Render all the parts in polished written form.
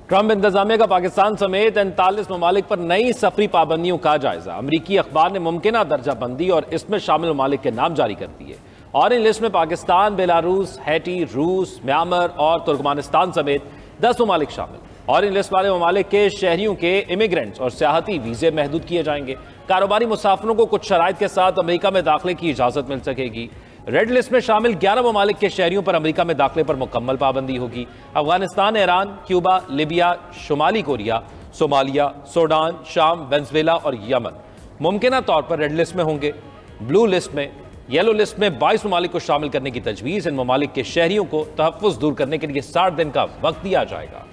Trump इंतजामिया का पाकिस्तान समेत 39 ममालिक पर नई सफरी पाबंदियों का जायजा। अमरीकी अखबार ने मुमकिना दर्जा बंदी और इसमें शामिल ममालिक के नाम जारी कर दिए। और इन लिस्ट में पाकिस्तान, बेलारूस, हैटी, रूस, म्यांमार और तुर्कमानिस्तान समेत 10 ममालिक शामिल। और इन लिस्ट वाले ममालिक के शहरियों के इमिग्रेंट्स और सियाहती वीजे महदूद किए जाएंगे। कारोबारी मुसाफिरों को कुछ शराइत के साथ अमरीका में दाखिले की इजाजत मिल सकेगी। रेड लिस्ट में शामिल 11 ममालिक के शहरियों पर अमेरिका में दाखिले पर मुकम्मल पाबंदी होगी। अफगानिस्तान, ईरान, क्यूबा, लिबिया, शुमाली कोरिया, सोमालिया, सूडान, शाम, वेनेजुएला और यमन मुमकिना तौर पर रेड लिस्ट में होंगे। ब्लू लिस्ट में, येलो लिस्ट में 22 ममालिक को शामिल करने की तजवीज़। इन ममालिक के शहरियों को तहफ़्फ़ुज़ दूर करने के लिए 60 दिन का वक्त दिया जाएगा।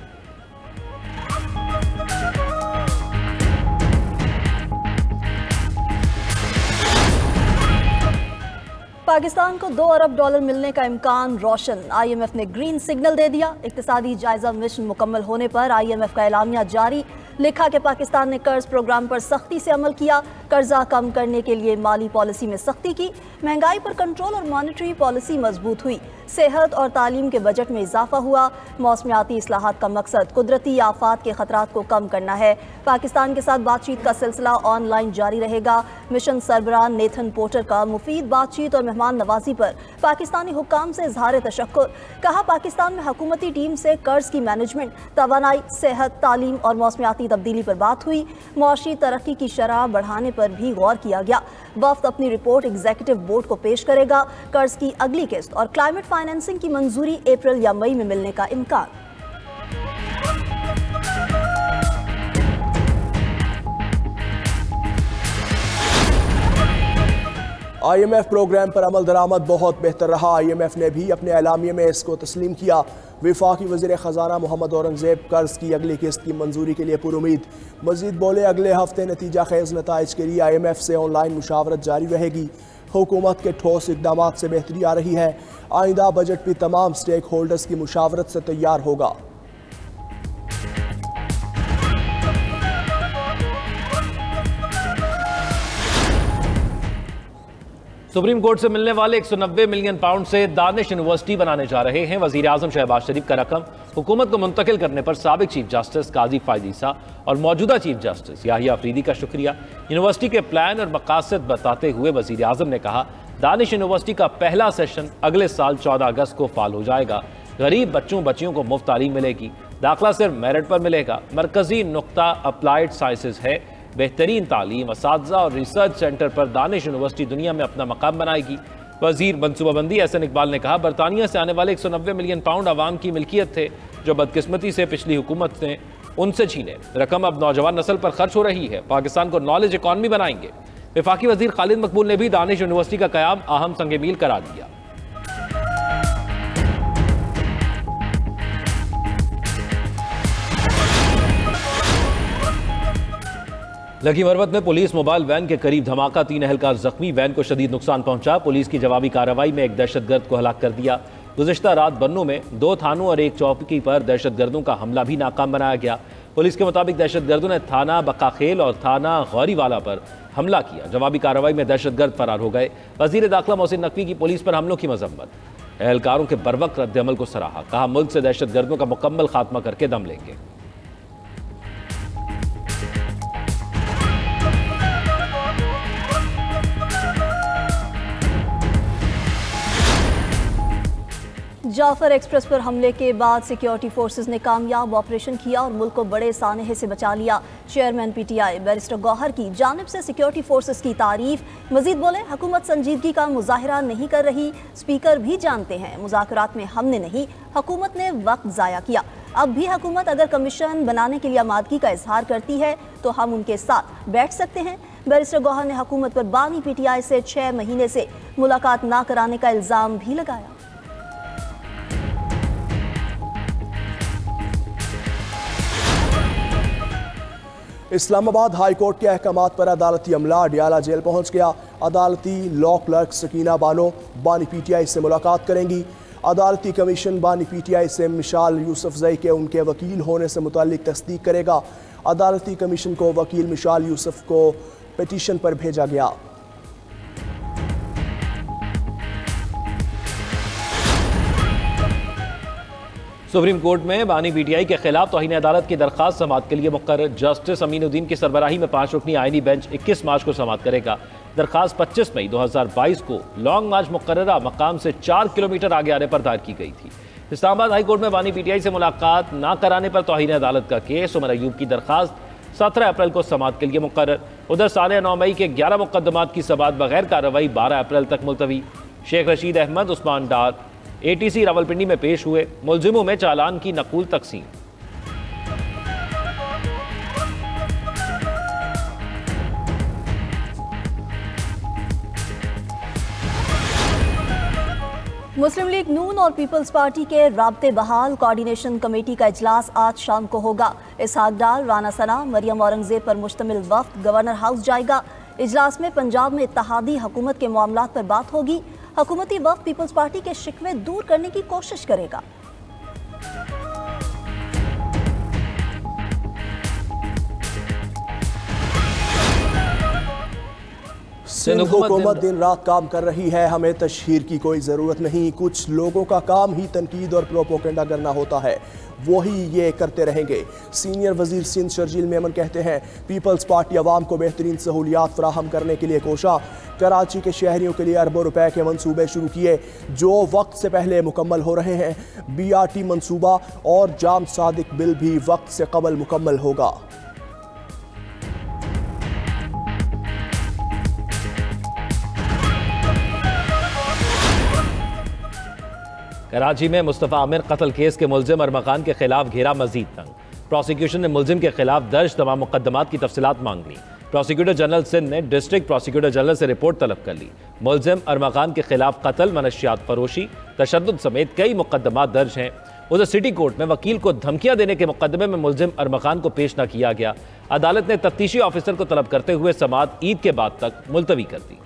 पाकिस्तान को $2 अरब मिलने का इम्कान रोशन। IMF ने ग्रीन सिग्नल दे दिया। इक्तिसादी जायजा मिशन मुकम्मल होने पर IMF का एलामिया जारी। लिखा कि पाकिस्तान ने कर्ज प्रोग्राम पर सख्ती से अमल किया, कर्जा कम करने के लिए माली पॉलिसी में सख्ती की, महंगाई पर कंट्रोल और मॉनेटरी पॉलिसी मजबूत हुई, सेहत और तालीम के बजट में इजाफा हुआ। मौसमियाती इस्लाहात का मकसद कुदरती आफात के खतरात को कम करना है। पाकिस्तान के साथ बातचीत का सिलसिला ऑनलाइन जारी रहेगा। मिशन सरबराह नेथन पोर्टर का मुफीद बातचीत और मेहमान नवाजी पर पाकिस्तानी हुक्काम से इजहार तशक्कुर। कहा, पाकिस्तान में हुकूमती टीम से कर्ज की मैनेजमेंट, तवानाई, सेहत, तालीम और मौसमियाती तब्दीली पर बात हुई। मुआशी तरक्की की शरह बढ़ाने पर भी गौर किया गया। वफ्द अपनी रिपोर्ट एग्जीक्यूटिव बोर्ड को पेश करेगा। कर्ज की अगली किस्त और क्लाइमेट फाइनेंसिंग की मंजूरी अप्रैल या मई में मिलने का इम्कान। IMF प्रोग्राम पर अमल दरामद बहुत बेहतर रहा। IMF ने भी अपने एलामिये में इसको तस्लीम किया। वफाकी वज़ीर ख़जाना मोहम्मद औरंगज़ेब कर्ज की अगली किस्त की मंजूरी के लिए पुरुमीद। मज़ीद बोले, अगले हफ्ते नतीजा खेज़ नताइज के लिए IMF से ऑनलाइन मुशावरत जारी रहेगी। हुकूमत के ठोस इक़दाम से बेहतरी आ रही है। आइंदा बजट भी तमाम स्टेक होल्डर्स की मुशावरत से तैयार होगा। सुप्रीम कोर्ट से मिलने वाले 190 मिलियन पाउंड से दानिश यूनिवर्सिटी बनाने जा रहे हैं। वजीर आजम शहबाज शरीफ का रकम हुकूमत को मुंतकिल करने पर साबिक चीफ जस्टिस काजी फायद ईसा और मौजूदा चीफ जस्टिस याहिया अफरीदी का शुक्रिया। यूनिवर्सिटी के प्लान और मकासद बताते हुए वजीर आजम ने कहा, दानिश यूनिवर्सिटी का पहला सेशन अगले साल 14 अगस्त को फाल हो जाएगा। गरीब बच्चों बच्चियों को मुफ्त तालीम मिलेगी। दाखिला सिर्फ मेरिट पर मिलेगा। मरकजी नुक्ता अप्लाइड साइंसेज है। बेहतरीन तालीम, असातिज़ा और रिसर्च सेंटर पर दानिश यूनिवर्सिटी दुनिया में अपना मकाम बनाएगी। वजीर मनसूबाबंदी एहसन इकबाल ने कहा, बरतानिया से आने वाले 190 मिलियन पाउंड आवाम की मिल्कियत थे जो बदकिस्मती से पिछली हुकूमत ने उनसे छीने। रकम अब नौजवान नस्ल पर खर्च हो रही है। पाकिस्तान को नॉलेज इकॉनमी बनाएंगे। वफाकी वजीर खालिद मकबूल ने भी दानिश यूनिवर्सिटी का क़याम अहम संग मील करार दिया। लकी मरवत में पुलिस मोबाइल वैन के करीब धमाका, 3 अहलकार जख्मी। वैन को शदीद नुकसान पहुंचा। पुलिस की जवाबी कार्रवाई में एक दहशतगर्द को हलाक कर दिया। गुज़िश्ता रात बन्नू में 2 थानों और 1 चौकी पर दहशतगर्दों का हमला भी नाकाम बनाया गया। पुलिस के मुताबिक दहशतगर्दों ने थाना बकाखेल और थाना गौरीवाला पर हमला किया। जवाबी कार्रवाई में दहशतगर्द फरार हो गए। वजीर दाखिला मोहसिन नकवी की पुलिस पर हमलों की मजम्मत। एहलकारों के बरवक्त रद्दअमल को सराहा। कहा, मुल्क से दहशतगर्दों का मुकम्मल खात्मा करके दम लेंगे। जाफर एक्सप्रेस पर हमले के बाद सिक्योरिटी फोर्सेस ने कामयाब ऑपरेशन किया और मुल्क को बड़े सानहे से बचा लिया। चेयरमैन PTI बैरिस्टर गौहर की जानिब से सिक्योरिटी फोर्सेस की तारीफ। मजीद बोले, हुकूमत संजीदगी का मुजाहिरा नहीं कर रही। स्पीकर भी जानते हैं मुज़ाकरात में हमने नहीं, हुकूमत ने वक्त ज़ाया किया। अब भी हुकूमत अगर कमीशन बनाने के लिए आमादगी का इजहार करती है तो हम उनके साथ बैठ सकते हैं। बैरिस्टर गौहर ने हुकूमत पर बानी PTI से 6 महीने से मुलाकात ना कराने का इल्ज़ाम भी लगाया। इस्लामाबाद हाई कोर्ट के अहकामात पर अदालती अमला अडियाला जेल पहुंच गया। अदालती लॉ क्लर्क सकीना बानो बानी PTI से मुलाकात करेंगी। अदालती कमीशन बानी PTI से मिशाल यूसुफजई के उनके वकील होने से मुताल्लिक तस्दीक करेगा। अदालती कमीशन को वकील मिशाल यूसुफ को पिटीशन पर भेजा गया। सुप्रीम कोर्ट में बानी पीटीआई के खिलाफ तौहीन अदालत की दरखास्त समाअत के लिए मुकर्रर जस्टिस अमीनुद्दीन की सरबराही में 5 रुकनी आईनी बेंच 21 मार्च को समाअत करेगा। दरखास्त 25 मई 2022 को लॉन्ग मार्च मुकर्ररा मकाम से 4 किलोमीटर आगे आने पर दायर की गई थी। इस्लामाबाद हाई कोर्ट में बानी पीटीआई से मुलाकात न कराने पर तौहीन अदालत का केस। उमर अयूब की दरखास्त 17 अप्रैल को समाअत के लिए मुकर्रर। उधर साले 9 मई के 11 मुकदमात की समाअत बगैर कार्रवाई 12 अप्रैल तक मुलतवी। शेख रशीद अहमद उस्मान डार एटीसी रावलपिंडी में पेश हुए। मुलजिमों में चालान की नकूल तकसीम। मुस्लिम लीग नून और पीपल्स पार्टी के राब्ते बहाल कोऑर्डिनेशन कमेटी का इजलास आज शाम को होगा। इसहाक डार, राना सना, मरियम औरंगजेब पर मुश्तमिल वफ्द गवर्नर हाउस जाएगा। इजलास में पंजाब में इत्तेहादी हुकूमत के मामलात पर बात होगी। हुकूमती वफ्द पीपल्स पार्टी के शिकवे दूर करने की कोशिश करेगा। सिंध हुकूमत दिन रात काम कर रही है, हमें तशहीर की कोई ज़रूरत नहीं। कुछ लोगों का काम ही तनकीद और प्रोपोगंडा करना होता है, वही ये करते रहेंगे। सीनियर वजीर सिंध शर्जील मेमन कहते हैं पीपल्स पार्टी अवाम को बेहतरीन सहूलियात फराहम करने के लिए कोशा। कराची के शहरियों के लिए अरबों रुपए के मंसूबे शुरू किए जो वक्त से पहले मुकम्मल हो रहे हैं। BRT मंसूबा और जाम सादिक बिल भी वक्त से कबल मुकम्मल होगा। कराची में मुस्तफ़ा आमिर कत्ल केस के मुलजिम अरमकान के खिलाफ घेरा मजीद तंग। प्रोसिक्यूशन ने मुलजिम के खिलाफ दर्ज तमाम मुकदमात की तफसीलात मांग ली। प्रोसिक्यूटर जनरल सिंध ने डिस्ट्रिक्ट प्रोसिक्यूटर जनरल से रिपोर्ट तलब कर ली। मुलजिम अरमकान के खिलाफ कत्ल, मनशियात फरोशी, तशद्दुद समेत कई मुकदमात दर्ज हैं। उधर सिटी कोर्ट में वकील को धमकियां देने के मुकदमे में मुलजिम अरमकान को पेश न किया गया। अदालत ने तफ्तीशी ऑफिसर को तलब करते हुए समाअत ईद के बाद तक मुलतवी कर दी।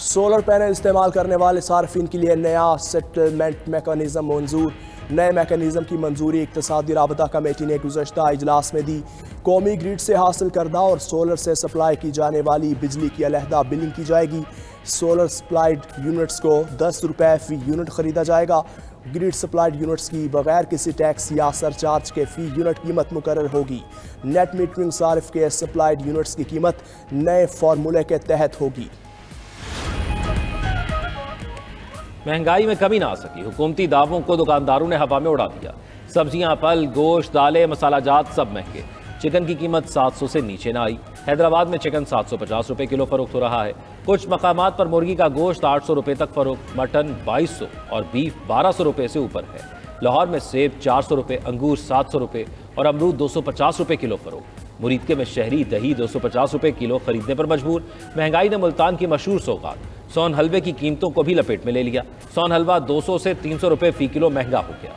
सोलर पैनल इस्तेमाल करने वाले सार्फिन के लिए नया सेटलमेंट मैकेनिज्म मंजूर। नए मैकेनिज्म की मंजूरी इक्तिसादी राबता कमेटी ने गुज़श्ता इजलास में दी। कौमी ग्रिड से हासिल करदा और सोलर से सप्लाई की जाने वाली बिजली की अलहदा बिलिंग की जाएगी। सोलर सप्लाइड यूनिट्स को 10 रुपये फ़ी यूनिट ख़रीदा जाएगा। ग्रिड सप्लाइड यूनिट्स की बगैर किसी टैक्स या सरचार्ज के फ़ी यूनिट कीमत मुकर्रर होगी। नेट मीटरिंग सारिफ के सप्लाइड यूनिट्स की कीमत नए फार्मूले के तहत होगी। महंगाई में कमी ना आ सकी, हुकूमती दावों को दुकानदारों ने हवा में उड़ा दिया। सब्जियां, फल, गोश्त, दालें, मसालाजात सब महंगे। चिकन की कीमत 700 से नीचे ना आई। हैदराबाद में चिकन 750 रुपये किलो फरोख्त हो रहा है। कुछ मकामात पर मुर्गी का गोश्त 800 रुपये तक फरोख्त, मटन 2200 और बीफ 1200 रुपये से ऊपर है। लाहौर में सेब 400 रुपये, अंगूर 700 रुपये और अमरूद 250 रुपये किलो फरोख्त। मुरीदके में शहरी दही 250 रुपये किलो खरीदने पर मजबूर। महंगाई ने मुल्तान की मशहूर सौगात सोन हलवे की कीमतों को भी लपेट में ले लिया। सोन हलवा 200 से 300 रुपये फ़ी किलो महंगा हो गया।